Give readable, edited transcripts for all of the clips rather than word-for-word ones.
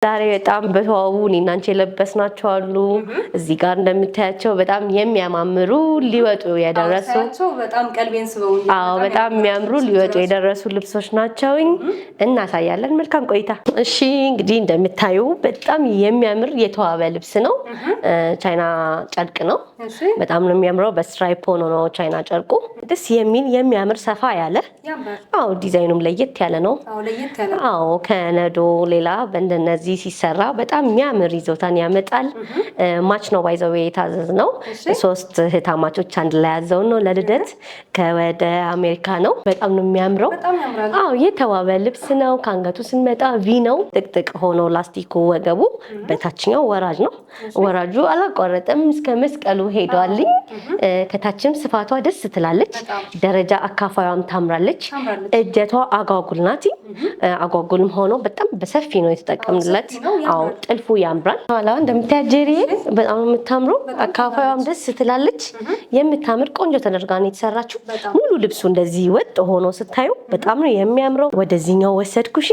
ዛሬ በጣም በተዋቡ እኔና አንቺ የለበስናቸው አሉ። እዚህ ጋር እንደምታያቸው በጣም የሚያማምሩ ሊወጡ የደረሱ በጣም ቀልቤን ስበውኝ። አዎ በጣም የሚያምሩ ሊወጡ የደረሱ ልብሶች ናቸው። እናሳያለን። መልካም ቆይታ። እሺ እንግዲህ እንደምታዩ በጣም የሚያምር የተዋበ ልብስ ነው። ቻይና ጨርቅ ነው። በጣም ነው የሚያምረው። በስትራይፕ ሆኖ ነው ቻይና ጨርቁ። ደስ የሚል የሚያምር ሰፋ ያለ አዎ ዲዛይኑም ለየት ያለ ነው። አዎ ከነዶ ሌላ በእንደነዚህ ሲሰራ በጣም የሚያምር ይዞታን ያመጣል። ማች ነው ባይዘው የታዘዝ ነው። ሶስት ህታማቾች አንድ ላይ ያዘው ነው ለልደት ከወደ አሜሪካ ነው። በጣም ነው የሚያምረው። አዎ የተዋበ ልብስ ነው። ካንገቱ ስንመጣ ቪ ነው። ጥቅጥቅ ሆኖ ላስቲኩ ወገቡ በታችኛው ወራጅ ነው። ወራጁ አላቋረጠም እስከ መስቀሉ ሄዷልኝ። ከታችም ስፋቷ ደስ ትላለች። ደረጃ አካፋዩም ታምራለች። እጀቷ አጓጉል ናት። አጓጉልም ሆኖ በጣም በሰፊ ነው የተጠቀምንላት። አዎ ጥልፉ ያምራል። ኋላ እንደምታያት ጄሪዬ በጣም የምታምሩ አካፋዩም ደስ ትላለች። የምታምር ቆንጆ ተደርጋ ነው የተሰራችው። ሙሉ ልብሱ እንደዚህ ወጥ ሆኖ ስታዩ በጣም ነው የሚያምረው። ወደዚህኛው ወሰድኩሽ።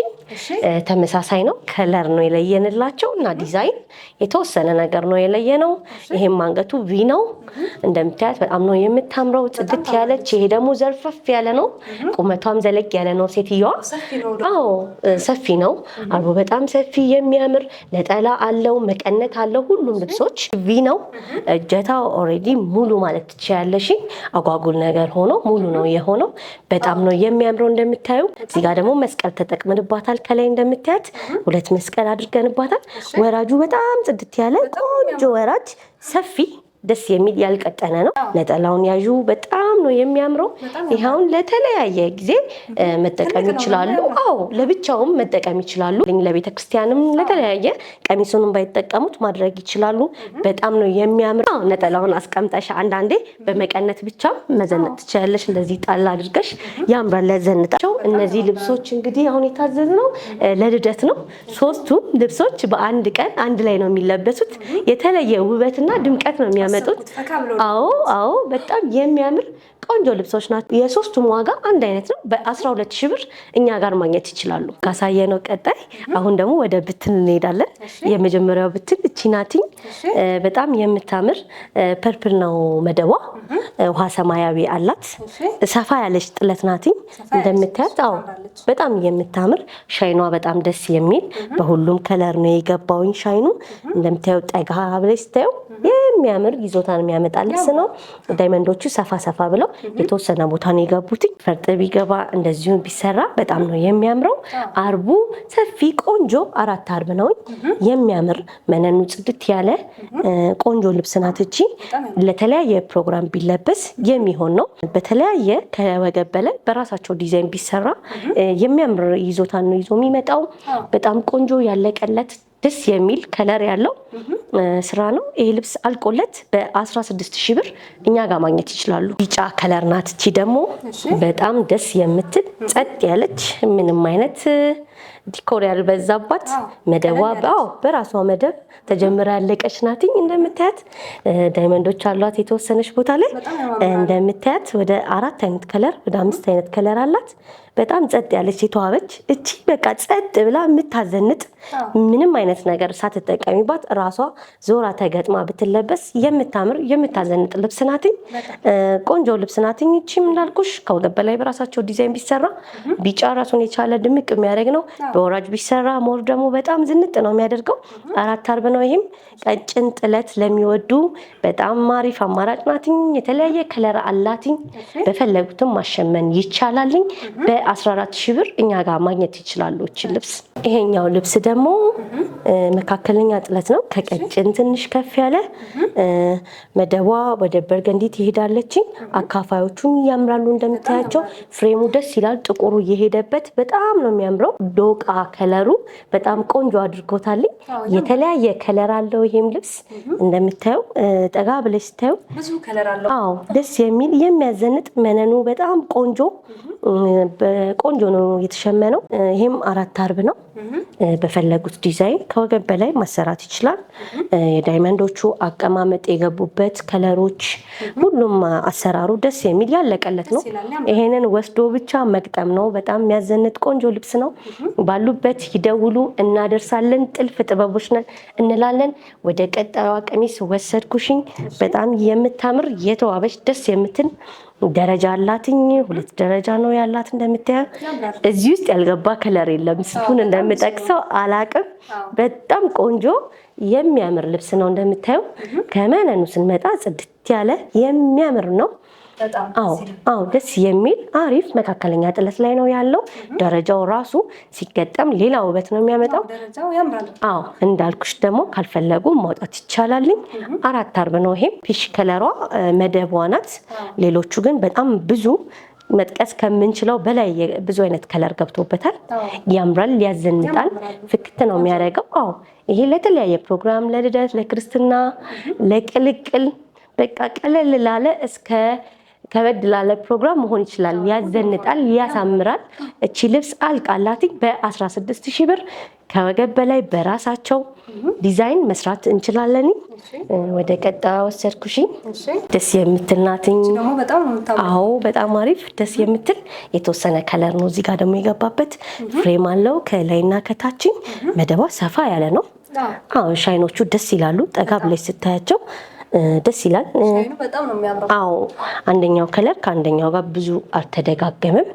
ተመሳሳይ ነው። ከለር ነው የለየንላቸው እና ዲዛይን የተወሰነ ነገር ነው የለየነው። ይሄም አንገቱ ቪ ነው እንደምታያት በጣም ነው የምታምረው። ጽድት ያለች። ይሄ ደግሞ ዘርፈፍ ያለ ነው። ቁመቷም ዘለግ ያለ ነው። ሴትዮዋ አዎ ሰፊ ነው። አልቦ በጣም ሰፊ የሚያምር ነጠላ አለው፣ መቀነት አለው። ሁሉም ልብሶች ቪ ነው። እጀታው ኦሬዲ ሙሉ ማለት ትችያለሽ። አጓጉል ነገር ሆኖ ሙሉ ነው የሆነው። በጣም ነው የሚያምረው እንደምታዩ። እዚህ ጋር ደግሞ መስቀል ተጠቅመንባታል። ከላይ እንደምታያት ሁለት መስቀል አድርገንባታል። ወራጁ በጣም ጽድት ያለ ቆንጆ ወራጅ ሰፊ ደስ የሚል ያልቀጠነ ነው። ነጠላውን ያዡ በጣም ነው የሚያምረው። ይሄውን ለተለያየ ጊዜ መጠቀም ይችላሉ። አዎ ለብቻውም መጠቀም ይችላሉ። ለቤተ ክርስቲያንም ለተለያየ ቀሚሱንም ባይጠቀሙት ማድረግ ይችላሉ። በጣም ነው የሚያምረው። አዎ ነጠላውን አስቀምጠሽ አንዳንዴ በመቀነት ብቻ መዘነጥ ትችላለሽ። እንደዚህ ጣል አድርገሽ ያምራል ለዘነጣቸው። እነዚህ ልብሶች እንግዲህ አሁን የታዘዝነው ለልደት ነው። ሶስቱም ልብሶች በአንድ ቀን አንድ ላይ ነው የሚለበሱት። የተለየ ውበትና ድምቀት ነው የሚያመጡት። አዎ በጣም የሚያምር ቆንጆ ልብሶች ናቸው። የሶስቱም ዋጋ አንድ አይነት ነው። በ12000 ብር እኛ ጋር ማግኘት ይችላሉ። ካሳየነው ቀጣይ አሁን ደግሞ ወደ ብትን እንሄዳለን። የመጀመሪያው ብትን እቺ ናትኝ። በጣም የምታምር ፐርፕል ነው መደቧ። ውሃ ሰማያዊ አላት። ሰፋ ያለች ጥለት ናትኝ እንደምታያት። አዎ በጣም የምታምር ሻይኗ በጣም ደስ የሚል በሁሉም ከለር ነው የገባውኝ። ሻይኑ እንደምታየው ጠጋ ብለሽ ስታየው የሚያምር ይዞታን የሚያመጣ ልብስ ነው። ዳይመንዶቹ ሰፋ ሰፋ ብለው የተወሰነ ቦታ ነው የገቡት። ፈርጥ ቢገባ እንደዚሁም ቢሰራ በጣም ነው የሚያምረው። አርቡ ሰፊ ቆንጆ 4 አርብ ነው የሚያምር። መነኑ ጽድት ያለ ቆንጆ ልብስ ናት እቺ። ለተለያየ ፕሮግራም ቢለበስ የሚሆን ነው። በተለያየ ከወገብ በላይ በራሳቸው ዲዛይን ቢሰራ የሚያምር ይዞታን ነው ይዞ የሚመጣው። በጣም ቆንጆ ያለቀለት ደስ የሚል ከለር ያለው ስራ ነው። ይሄ ልብስ አልቆለት በ16000 ብር እኛ ጋር ማግኘት ይችላሉ። ቢጫ ከለር ናት እቺ ደግሞ በጣም ደስ የምትል ጸጥ ያለች ምንም አይነት ዲኮር ያልበዛባት መደቧ በራሷ መደብ ተጀምራ ያለቀች ናትኝ። እንደምታያት ዳይመንዶች አሏት የተወሰነች ቦታ ላይ እንደምታያት ወደ 4 አይነት ከለር ወደ 5 አይነት ከለር አላት። በጣም ጸጥ ያለች የተዋበች እቺ በቃ ጸጥ ብላ የምታዘንጥ ምንም አይነት ነገር ሳትጠቀሚባት ራሷ ዞራ ተገጥማ ብትለበስ የምታምር የምታዘንጥ ልብስ ናትኝ። ቆንጆ ልብስ ናትኝ። እቺም እንዳልኩሽ ከወገብ በላይ በራሳቸው ዲዛይን ቢሰራ ቢጫ ራሱን የቻለ ድምቅ የሚያደርግ ነው። በወራጅ ቢሰራ ሞር ደግሞ በጣም ዝንጥ ነው የሚያደርገው። 4 አርብ ነው። ይሄም ቀጭን ጥለት ለሚወዱ በጣም አሪፍ አማራጭ ናትኝ። የተለያየ ከለር አላትኝ። በፈለጉትም ማሸመን ይቻላልኝ። በ14000 ብር እኛ ጋር ማግኘት ይችላሉ እቺ ልብስ። ይሄኛው ልብስ ደግሞ መካከለኛ ጥለት ነው። ከቀጭን ትንሽ ከፍ ያለ መደቧ ወደ በርገንዲ ትሄዳለች። አካፋዮቹም ያምራሉ እንደምታያቸው። ፍሬሙ ደስ ይላል። ጥቁሩ እየሄደበት በጣም ነው የሚያምረው። ዶቃ ከለሩ በጣም ቆንጆ አድርጎታል። የተለያየ ከለር አለው ይሄም ልብስ እንደምታየው። ጠጋ ብለሽ ስታየው ብዙ ከለር አለው። አዎ ደስ የሚል የሚያዘንጥ መነኑ በጣም ቆንጆ ቆንጆ ነው የተሸመነው። ይሄም 4 አርብ ነው። በፈለጉት ዲዛይን ከወገብ በላይ ማሰራት ይችላል። የዳይመንዶቹ አቀማመጥ የገቡበት ከለሮች ሁሉም አሰራሩ ደስ የሚል ያለቀለት ነው። ይሄንን ወስዶ ብቻ መግጠም ነው። በጣም የሚያዘንጥ ቆንጆ ልብስ ነው። ባሉበት ይደውሉ፣ እናደርሳለን። ጥልፍ ጥበቦች ነን እንላለን። ወደ ቀጣዩ ቀሚስ ወሰድኩሽኝ። በጣም የምታምር የተዋበች ደስ የምትል ደረጃ አላትኝ። 2 ደረጃ ነው ያላት እንደምታየው። እዚህ ውስጥ ያልገባ ከለር የለም። ስቱን እንደምጠቅሰው አላቅም። በጣም ቆንጆ የሚያምር ልብስ ነው እንደምታየው። ከመነኑ ስንመጣ ጽድት ያለ የሚያምር ነው። አዎ ደስ የሚል አሪፍ መካከለኛ ጥለት ላይ ነው ያለው። ደረጃው ራሱ ሲገጠም ሌላ ውበት ነው የሚያመጣው። አዎ እንዳልኩሽ ደግሞ ካልፈለጉ ማውጣት ይቻላልኝ። 4 አርብ ነው። ይሄም ፒሽ ከለሯ መደቧ ናት። ሌሎቹ ግን በጣም ብዙ መጥቀስ ከምንችለው በላይ ብዙ አይነት ከለር ገብቶበታል። ያምራል፣ ያዘንጣል፣ ፍክት ነው የሚያደርገው። አዎ ይሄ ለተለያየ ፕሮግራም፣ ለልደት፣ ለክርስትና፣ ለቅልቅል በቃ ቀለል ላለ እስከ ከበድ ላለ ፕሮግራም መሆን ይችላል። ያዘንጣል፣ ያሳምራል። እቺ ልብስ አልቃላትኝ በ16000 ብር። ከወገብ በላይ በራሳቸው ዲዛይን መስራት እንችላለን። ወደ ቀጣዩ ወሰድኩሽ። ደስ የምትል ናትኝ። አዎ በጣም አሪፍ ደስ የምትል የተወሰነ ከለር ነው። እዚህ ጋር ደግሞ የገባበት ፍሬም አለው ከላይና ከታችኝ። መደቧ ሰፋ ያለ ነው። አዎ ሻይኖቹ ደስ ይላሉ። ጠጋ ብለሽ ስታያቸው ደስ ይላል። አዎ አንደኛው ከለር ከአንደኛው ጋር ብዙ አልተደጋገመም።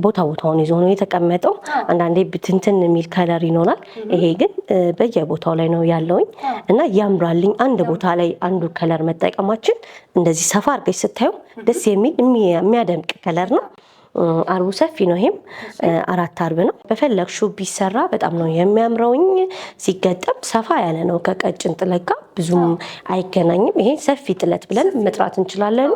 ቦታውን ይዞ ነው የተቀመጠው። አንዳንዴ ብትንትን የሚል ከለር ይኖራል። ይሄ ግን በየቦታው ላይ ነው ያለውኝ እና ያምራልኝ። አንድ ቦታ ላይ አንዱ ከለር መጠቀማችን እንደዚህ ሰፋ አድርገሽ ስታዩ ደስ የሚል የሚያደምቅ ከለር ነው። አርቡ ሰፊ ነው። ይሄም 4 አርብ ነው። በፈለግሽው ቢሰራ በጣም ነው የሚያምረውኝ። ሲገጠም ሰፋ ያለ ነው። ከቀጭን ጥለት ጋር ብዙም አይገናኝም። ይሄ ሰፊ ጥለት ብለን መጥራት እንችላለን።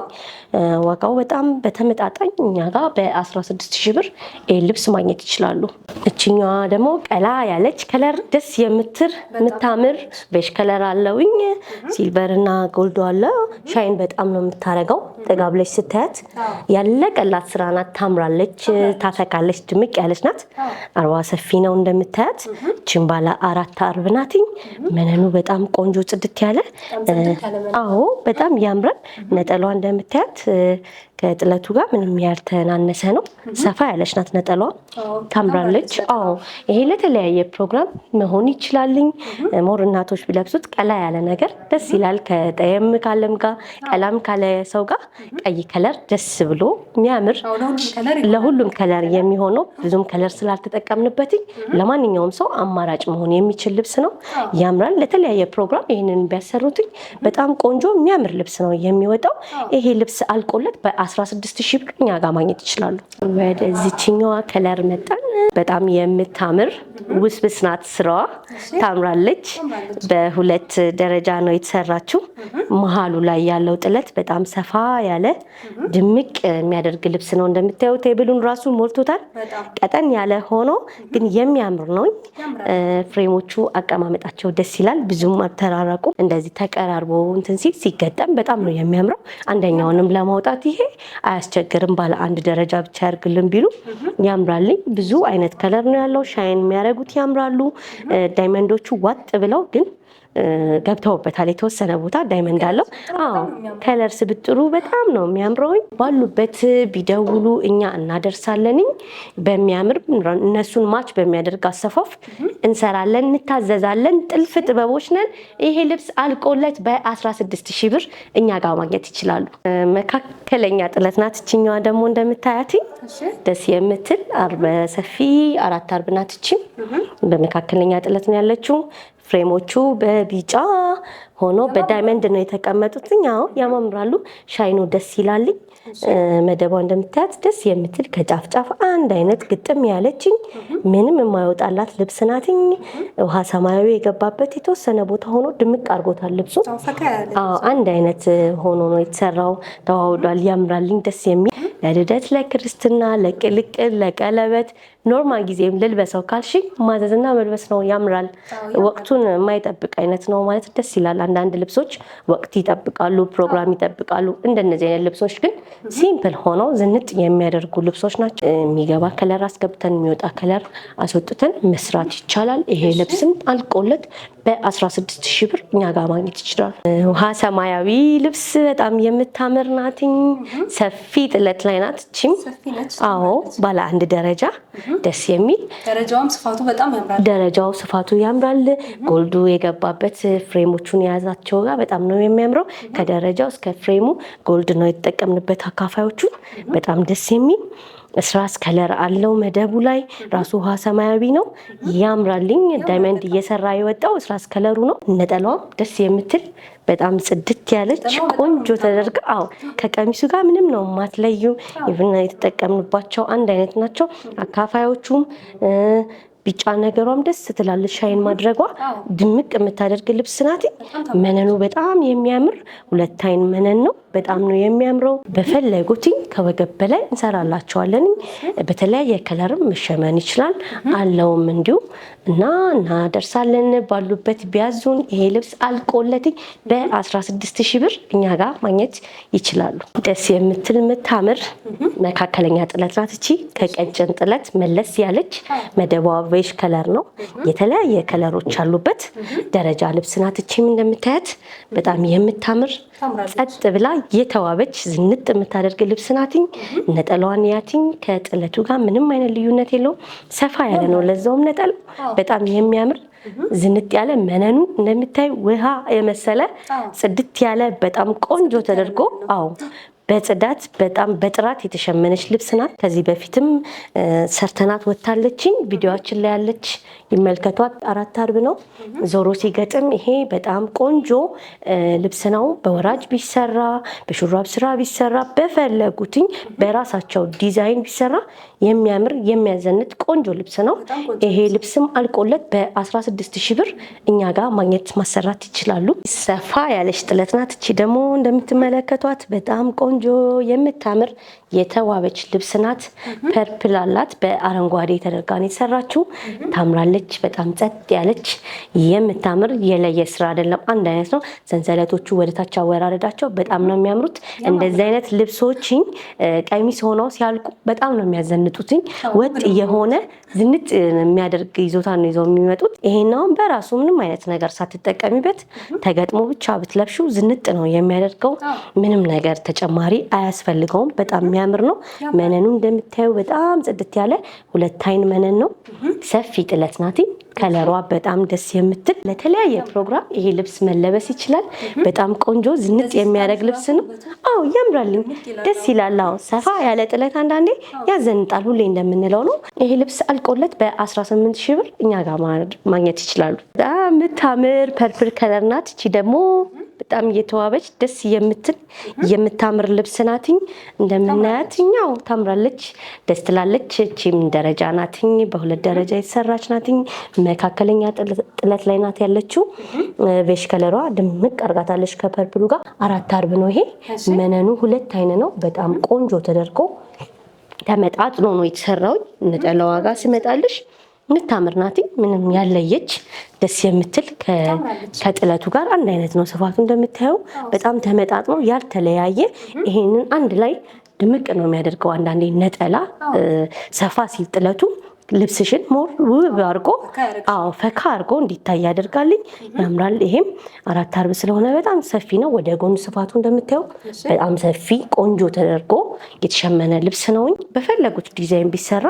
ዋጋው በጣም በተመጣጣኝ እኛ ጋር በ16000 ብር ይሄ ልብስ ማግኘት ይችላሉ። እችኛዋ ደግሞ ቀላ ያለች ከለር ደስ የምታምር ቤሽ ከለር አለውኝ። ሲልቨርና ጎልዶ አለ። ሻይን በጣም ነው የምታረገው። ጠጋ ብለሽ ስታያት ያለቀላት ስራ ናት። ታምራለች፣ ታፈካለች፣ ድምቅ ያለች ናት። አርባ ሰፊ ነው እንደምታያት። እቺን ባለ 4 አርብ ናትኝ። መነኑ በጣም ቆንጆ ጽድት ያለ አዎ በጣም ያምራል። ነጠላዋ እንደምታያት ከጥለቱ ጋር ምንም ያልተናነሰ ነው። ሰፋ ያለች ናት ነጠላዋ። ታምራለች። አዎ ይሄ ለተለያየ ፕሮግራም መሆን ይችላልኝ። ሞር እናቶች ቢለብሱት ቀላ ያለ ነገር ደስ ይላል። ከጠየም ካለም ጋር ቀላም ካለ ሰው ጋር ቀይ ከለር ደስ ብሎ የሚያምር ለሁሉም ከለር የሚሆነው ብዙም ከለር ስላልተጠቀምንበትኝ ለማንኛውም ሰው አማራጭ መሆን የሚችል ልብስ ነው። ያምራል። ለተለያየ ፕሮግራም ይሄንን ቢያሰሩትኝ በጣም ቆንጆ የሚያምር ልብስ ነው የሚወጣው። ይሄ ልብስ አልቆለት በ16000 ብር እኛ ጋር ማግኘት ይችላሉ። ወደዚህኛዋ ከለር መጣን። በጣም የምታምር ውስብስ ናት ስራዋ። ታምራለች። በ2 ደረጃ ነው የተሰራችው። መሃሉ ላይ ያለው ጥለት በጣም ሰፋ ያለ ድምቅ የሚያደርግ ልብስ ነው። እንደምታዩት ቴብሉን ራሱ ሞልቶታል። ቀጠን ያለ ሆኖ ግን የሚያምር ነው። ፍሬሞቹ አቀማመጣቸው ደስ ይላል። ብዙም አልተራራቁ። እንደዚህ ተቀራርቦ እንትን ሲል ሲገጠም በጣም ነው የሚያምረው። አንደኛውንም ለማውጣት ይሄ አያስቸግርም። ባለ 1 ደረጃ ብቻ ያርግልን ቢሉ ያምራልኝ። ብዙ አይነት ከለር ነው ያለው። ሻይን የሚያደርጉት ያምራሉ። ዳይመንዶቹ ዋጥ ብለው ግን ገብተውበታል። የተወሰነ ቦታ ዳይመንድ አለው። አዎ ከለር ስብጥሩ በጣም ነው የሚያምረው። ባሉበት ቢደውሉ እኛ እናደርሳለን። በሚያምር እነሱን ማች በሚያደርግ አሰፋፍ እንሰራለን፣ እንታዘዛለን። ጥልፍ ጥበቦች ነን። ይሄ ልብስ አልቆለት በ16000 ብር እኛ ጋር ማግኘት ይችላሉ። መካከለኛ ጥለት ናት። እችኛዋ ደግሞ እንደምታያት ደስ የምትል አርበ ሰፊ 4 አርብ ናት። እቺ በመካከለኛ ጥለት ነው ያለችው። ፍሬሞቹ በቢጫ ሆኖ በዳይመንድ ነው የተቀመጡት። ያው ያማምራሉ። ሻይኑ ደስ ይላልኝ። መደቧ እንደምታያት ደስ የምትል ከጫፍ ጫፍ አንድ አይነት ግጥም ያለችኝ ምንም የማይወጣላት ልብስ ናትኝ። ውሃ ሰማያዊ የገባበት የተወሰነ ቦታ ሆኖ ድምቅ አድርጎታል ልብሱ። አንድ አይነት ሆኖ ነው የተሰራው። ተዋውዷል። ያምራልኝ። ደስ የሚል ለልደት፣ ለክርስትና፣ ለቅልቅል፣ ለቀለበት ኖርማል ጊዜም ልልበሰው ካልሽኝ ማዘዝና መልበስ ነው። ያምራል። ወቅቱን የማይጠብቅ አይነት ነው ማለት ደስ ይላል። አንዳንድ ልብሶች ወቅት ይጠብቃሉ፣ ፕሮግራም ይጠብቃሉ። እንደነዚህ አይነት ልብሶች ግን ሲምፕል ሆነው ዝንጥ የሚያደርጉ ልብሶች ናቸው። የሚገባ ከለር አስገብተን የሚወጣ ከለር አስወጥተን መስራት ይቻላል። ይሄ ልብስም አልቆለት በ16000 ብር እኛ ጋር ማግኘት ይችላል። ውሃ ሰማያዊ ልብስ በጣም የምታምር ናትኝ። ሰፊ ጥለት ላይ ናት። እቺም አዎ ባለ 1 ደረጃ ደስ የሚል ደረጃውም ስፋቱ በጣም ያምራል። ደረጃው ስፋቱ ያምራል። ጎልዱ የገባበት ፍሬሞቹን የያዛቸው ጋር በጣም ነው የሚያምረው። ከደረጃው እስከ ፍሬሙ ጎልድ ነው የተጠቀምንበት አካፋዮቹ። በጣም ደስ የሚል እስራስ ከለር አለው። መደቡ ላይ ራሱ ውሃ ሰማያዊ ነው፣ ያምራልኝ። ዳይመንድ እየሰራ የወጣው እስራስ ከለሩ ነው። ነጠላዋም ደስ የምትል በጣም ጽድት ያለች ቆንጆ ተደርጋ ከቀሚሱ ጋር ምንም ነው ማትለዩ። ኢቭን የተጠቀምንባቸው አንድ አይነት ናቸው። አካፋዮቹም ቢጫ ነገሯም ደስ ትላለች። ሻይን ማድረጓ ድምቅ የምታደርግ ልብስ ናት። መነኑ በጣም የሚያምር 2 አይን መነን ነው። በጣም ነው የሚያምረው። በፈለጉት ከወገብ በላይ እንሰራላቸዋለን። በተለያየ ከለርም መሸመን ይችላል አለውም እንዲሁ እና እናደርሳለን። ባሉበት ቢያዙን ይሄ ልብስ አልቆለት በ16000 ብር እኛ ጋር ማግኘት ይችላሉ። ደስ የምትል የምታምር መካከለኛ ጥለት ናት እቺ። ከቀጭን ጥለት መለስ ያለች መደቧ ቬሽ ከለር ነው። የተለያየ ከለሮች አሉበት። ደረጃ ልብስ ናት እቺም እንደምታያት በጣም የምታምር ጸጥ ብላ የተዋበች ዝንጥ የምታደርግ ልብስ ናትኝ። ነጠላዋን ያትኝ ከጥለቱ ጋር ምንም አይነት ልዩነት የለውም። ሰፋ ያለ ነው ለዛውም ነጠላው በጣም የሚያምር ዝንጥ ያለ መነኑ እንደምታይ ውሃ የመሰለ ጽድት ያለ በጣም ቆንጆ ተደርጎ በጽዳት በጣም በጥራት የተሸመነች ልብስ ናት። ከዚህ በፊትም ሰርተናት ወታለችኝ። ቪዲዮአችን ላይ ያለች ይመልከቷት። 4 አርብ ነው ዞሮ ሲገጥም ይሄ በጣም ቆንጆ ልብስ ነው። በወራጅ ቢሰራ በሹራብ ስራ ቢሰራ በፈለጉትኝ በራሳቸው ዲዛይን ቢሰራ የሚያምር የሚያዘንጥ ቆንጆ ልብስ ነው። ይሄ ልብስም አልቆለት በ16000 ብር እኛ ጋር ማግኘት ማሰራት ይችላሉ። ሰፋ ያለች ጥለት ናት። እቺ ደግሞ እንደምትመለከቷት በጣም ቆንጆ የምታምር የተዋበች ልብስ ናት። ፐርፕል አላት። በአረንጓዴ ተደርጋ ነው የተሰራችው። ታምራለች። በጣም ጸጥ ያለች የምታምር የለየ ስራ አይደለም፣ አንድ አይነት ነው። ሰንሰለቶቹ ወደታች አወራረዳቸው በጣም ነው የሚያምሩት። እንደዚህ አይነት ልብሶችኝ ቀሚስ ሆነው ሲያልቁ በጣም ነው የሚያዘንጡትኝ። ወጥ የሆነ ዝንጥ የሚያደርግ ይዞታ ነው ይዘው የሚመጡት። ይሄናውን በራሱ ምንም አይነት ነገር ሳትጠቀሚበት ተገጥሞ ብቻ ብትለብሹ ዝንጥ ነው የሚያደርገው። ምንም ነገር ተጨማሪ አያስፈልገውም። በጣም የሚያምር ነው። መነኑ እንደምታዩ በጣም ጽድት ያለ 2 አይን መነን ነው። ሰፊ ጥለት ናት። ከለሯ በጣም ደስ የምትል ለተለያየ ፕሮግራም ይሄ ልብስ መለበስ ይችላል። በጣም ቆንጆ ዝንጥ የሚያደርግ ልብስ ነው። ያምራልኝ፣ ደስ ይላል። ሰፋ ያለ ጥለት አንዳንዴ ያዘንጣል። ሁሌ እንደምንለው ነው። ይሄ ልብስ አልቆለት በ18000 ብር እኛ ጋር ማግኘት ይችላሉ። በጣም የምታምር ፐርፕል ከለር ናት። እቺ ደግሞ በጣም እየተዋበች ደስ የምትል የምታምር ልብስ ናትኝ። እንደምናያትኛው ታምራለች፣ ደስ ትላለች። እቺም ደረጃ ናትኝ፣ በ2 ደረጃ የተሰራች ናትኝ። መካከለኛ ጥለት ላይ ናት ያለችው። ቬሽ ከለሯ ድምቅ አርጋታለች ከፐርፕሉ ጋር። 4 አርብ ነው ይሄ። መነኑ 2 አይን ነው። በጣም ቆንጆ ተደርጎ ተመጣጥኖ ነው የተሰራው። ነጠላዋ ጋር ሲመጣልሽ ምታምር ናት። ምንም ያለየች ደስ የምትል ከጥለቱ ጋር አንድ አይነት ነው። ስፋቱ እንደምታየው በጣም ተመጣጥኖ ያልተለያየ ይሄንን አንድ ላይ ድምቅ ነው የሚያደርገው። አንዳንዴ ነጠላ ሰፋ ሲል ጥለቱ ልብስሽን ሞር ውብ አርጎ ፈካ አርጎ እንዲታይ ያደርጋልኝ። ያምራል። ይሄም 4 አርብ ስለሆነ በጣም ሰፊ ነው። ወደ ጎን ስፋቱ እንደምታየው በጣም ሰፊ ቆንጆ ተደርጎ የተሸመነ ልብስ ነው። በፈለጉት ዲዛይን ቢሰራ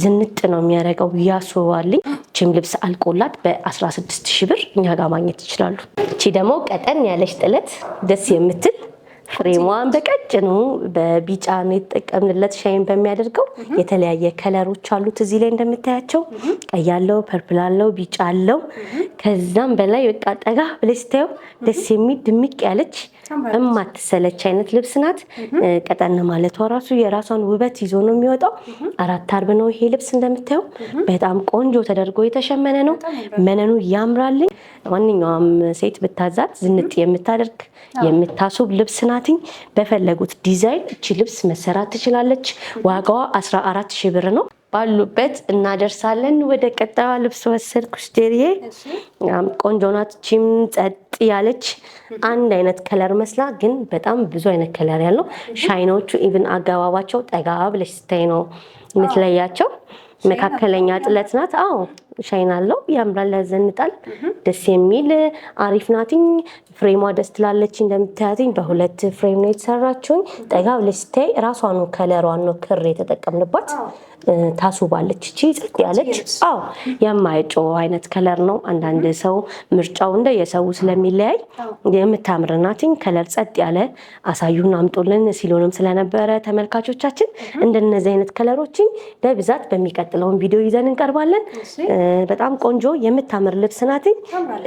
ዝንጥ ነው የሚያደርገው፣ ያስውባልኝ። እቺም ልብስ አልቆላት በ16000 ብር እኛ ጋር ማግኘት ይችላሉ። እቺ ደግሞ ቀጠን ያለች ጥለት ደስ የምትል ፍሬሟን በቀጭኑ በቢጫ ነው የተጠቀምንለት። ሻይን በሚያደርገው የተለያየ ከለሮች አሉት። እዚህ ላይ እንደምታያቸው ቀይ አለው፣ ፐርፕል አለው፣ ቢጫ አለው። ከዛም በላይ በቃ ጠጋ ብለሽ ስታየው ደስ የሚል ድምቅ ያለች እማትሰለች አይነት ልብስ ናት። ቀጠን ማለቷ ራሱ የራሷን ውበት ይዞ ነው የሚወጣው። 4 አርብ ነው ይሄ ልብስ እንደምታየው በጣም ቆንጆ ተደርጎ የተሸመነ ነው። መነኑ ያምራልኝ። ማንኛውም ሴት ብታዛት ዝንጥ የምታደርግ የምታስብ ልብስ ናትኝ። በፈለጉት ዲዛይን እቺ ልብስ መሰራት ትችላለች። ዋጋዋ 14000 ብር ነው። ባሉበት እናደርሳለን። ወደ ቀጣዩ ልብስ ወሰድኩሽ ዴሪዬ። ቆንጆ ናት። እቺም ጸጥ ያለች አንድ አይነት ከለር መስላ ግን በጣም ብዙ አይነት ከለር ያለው ሻይኖቹ ኢቭን አገባባቸው ጠጋ ብለሽ ስታይ ነው የምትለያቸው። መካከለኛ ጥለት ናት። ሻይን አለው ያምራል፣ ያዘንጣል። ደስ የሚል አሪፍ ናትኝ። ፍሬሟ ደስ ትላለች። እንደምታያትኝ በሁለት ፍሬም ነው የተሰራችው። ጠጋ ብለሽ ስታይ ራሷን ነው ከለሯን ነው ክር የተጠቀምንባት። ታሱባለች። እቺ ጽጥ ያለች የማይጮህ አይነት ከለር ነው። አንዳንድ ሰው ምርጫው እንደ የሰው ስለሚለያይ የምታምር ናትኝ። ከለር ጸጥ ያለ አሳዩን አምጡልን ሲሉንም ስለነበረ ተመልካቾቻችን እንደነዚህ አይነት ከለሮችን በብዛት በሚቀጥለውን ቪዲዮ ይዘን እንቀርባለን። በጣም ቆንጆ የምታምር ልብስ ናትኝ።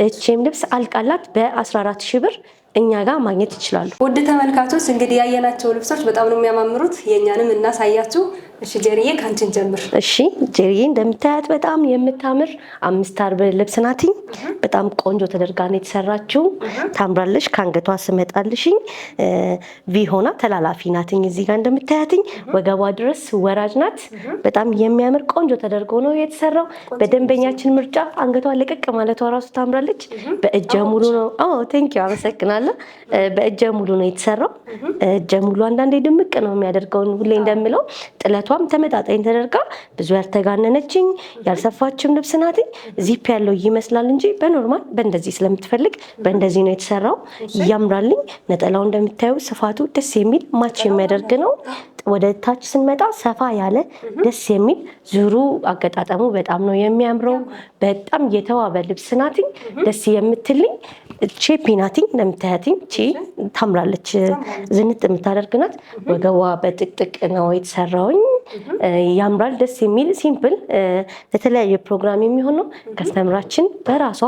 እቺም ልብስ አልቃላት በ14,000 ብር እኛ ጋር ማግኘት ይችላሉ። ውድ ተመልካቾች እንግዲህ ያየናቸው ልብሶች በጣም ነው የሚያማምሩት። የኛንም እናሳያችሁ። እሺ ጀሪዬ ካንቺን ጀምር። እሺ ጀሪዬ እንደምታያት በጣም የምታምር 5 አርብ ልብስ ናትኝ። በጣም ቆንጆ ተደርጋ ነው የተሰራችው። ታምራለች። ካንገቷ ስመጣልሽኝ ቪ ሆና ተላላፊ ናትኝ። እዚህ ጋር እንደምታያትኝ ወገቧ ድረስ ወራጅ ናት። በጣም የሚያምር ቆንጆ ተደርጎ ነው የተሰራው። በደንበኛችን ምርጫ አንገቷ ለቀቅ ማለቷ ራሱ ታምራለች። በእጀ ሙሉ ነው። ቴንክ ዩ አመሰግናለሁ። በእጀ ሙሉ ነው የተሰራው። እጀ ሙሉ አንዳንዴ ድምቅ ነው የሚያደርገው። ሁሌ እንደምለው ጥለቷም ተመጣጣኝ ተደርጋ ብዙ ያልተጋነነችኝ ያልሰፋችም ልብስ ናትኝ። ዚፕ ያለው ይመስላል እንጂ በኖርማል በእንደዚህ ስለምትፈልግ በእንደዚህ ነው የተሰራው። ያምራልኝ። ነጠላው እንደምታዩ ስፋቱ ደስ የሚል ማች የሚያደርግ ነው። ወደ ታች ስንመጣ ሰፋ ያለ ደስ የሚል ዙሩ አገጣጠሙ በጣም ነው የሚያምረው። በጣም የተዋበ ልብስ ናትኝ። ደስ የምትልኝ ቼፒ ናትኝ። እንደምታያትኝ ቺ ታምራለች። ዝንጥ የምታደርግ ናት። ወገቧ በጥቅጥቅ ነው የተሰራውኝ። ያምራል። ደስ የሚል ሲምፕል ለተለያየ ፕሮግራም የሚሆን ነው። ከስተምራችን በራሷ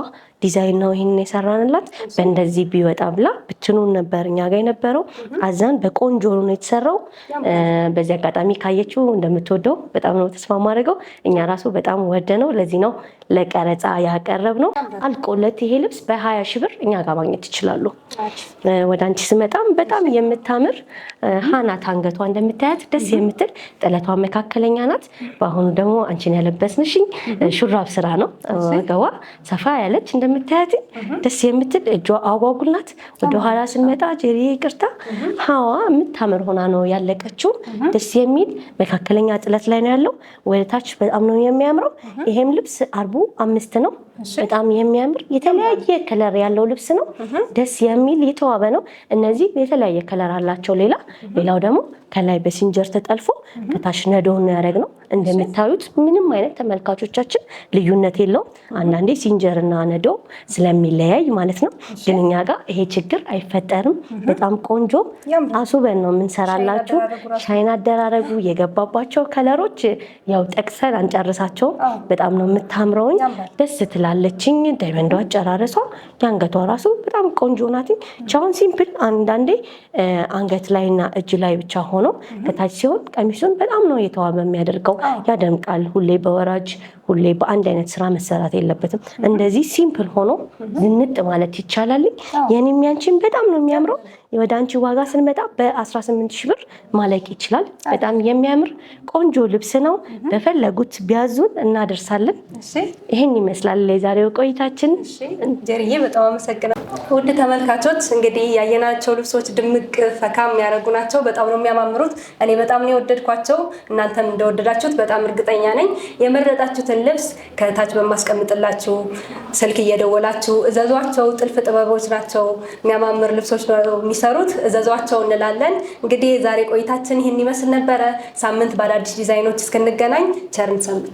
ዲዛይን ነው ይሄን የሰራንላት። በእንደዚህ ቢወጣ ብላ ብትኑን ነበር እኛ ጋር የነበረው። አዛን በቆንጆ ነው የተሰራው። በዚህ አጋጣሚ ካየችው እንደምትወደው በጣም ነው ተስፋ ማድረገው። እኛ ራሱ በጣም ወደነው። ለዚህ ነው ለቀረጻ ያቀረብ ነው። አልቆለት ይሄ ልብስ በ20,000 ብር እኛ ጋር ማግኘት ይችላሉ። ወደ አንቺ ስመጣም በጣም የምታምር ሃናት አንገቷ እንደምታያት ደስ የምትል ጥለቷ መካከለኛ ናት። በአሁኑ ደግሞ አንቺን ያለበስንሽኝ ሹራብ ስራ ነው። ወገቧ ሰፋ ያለች እንደምታያት ደስ የምትል እጇ አጓጉል ናት። ወደ ኋላ ስንመጣ ጀሪዬ ይቅርታ ሀዋ የምታምር ሆና ነው ያለቀችው። ደስ የሚል መካከለኛ ጥለት ላይ ነው ያለው። ወደ ታች በጣም ነው የሚያምረው። ይሄም ልብስ አርቡ 5 ነው። በጣም የሚያምር የተለያየ ከለር ያለው ልብስ ነው። ደስ የሚል የተዋበ ነው። እነዚህ የተለያየ ከለር አላቸው። ሌላው ደግሞ ከላይ በሲንጀር ተጠልፎ ከታች ነዶውን ያደረግነው። እንደምታዩት ምንም አይነት ተመልካቾቻችን ልዩነት የለውም። አንዳንዴ ሲንጀርና ነዶ ስለሚለያይ ማለት ነው። ግን እኛ ጋር ይሄ ችግር አይፈጠርም። በጣም ቆንጆ አሱበን ነው የምንሰራላችሁ። ሻይን አደራረጉ የገባባቸው ከለሮች ያው ጠቅሰን አንጨርሳቸውም። በጣም ነው የምታምረውኝ። ደስ ትላለችኝ። ዳይመንዷ አጨራረሷ የአንገቷ ራሱ በጣም ቆንጆ ናት። ቻውን ሲምፕል አንዳንዴ አንገት ላይና እጅ ላይ ብቻ ሆኖ ከታች ሲሆን ቀሚሱን በጣም ነው የተዋበ የሚያደርገው። ያደምቃል። ሁሌ በወራጅ ሁሌ በአንድ አይነት ስራ መሰራት የለበትም። እንደዚህ ሲምፕል ሆኖ ዝንጥ ማለት ይቻላል። የኔም ያንቺን በጣም ነው የሚያምረው። ወደ አንቺ ዋጋ ስንመጣ በ18,000 ብር ማለቅ ይችላል። በጣም የሚያምር ቆንጆ ልብስ ነው። በፈለጉት ቢያዙን እናደርሳለን። ይሄን ይመስላል የዛሬው ቆይታችን። ጀሪዬ በጣም አመሰግናለሁ። ውድ ተመልካቾች እንግዲህ ያየናቸው ልብሶች ድምቅ ፈካ የሚያደርጉ ናቸው። በጣም ነው የሚያማምሩት። እኔ በጣም ነው የወደድኳቸው። እናንተም እንደወደዳችሁት በጣም እርግጠኛ ነኝ። የመረጣችሁትን ልብስ ከታች በማስቀምጥላችሁ ስልክ እየደወላችሁ እዘዟቸው። ጥልፍ ጥበቦች ናቸው። የሚያማምር ልብሶች ነው የሚሰሩት። እዘዟቸው እንላለን። እንግዲህ ዛሬ ቆይታችን ይህን ይመስል ነበረ። ሳምንት በአዳዲስ ዲዛይኖች እስክንገናኝ ቸርን ሰንብቱ።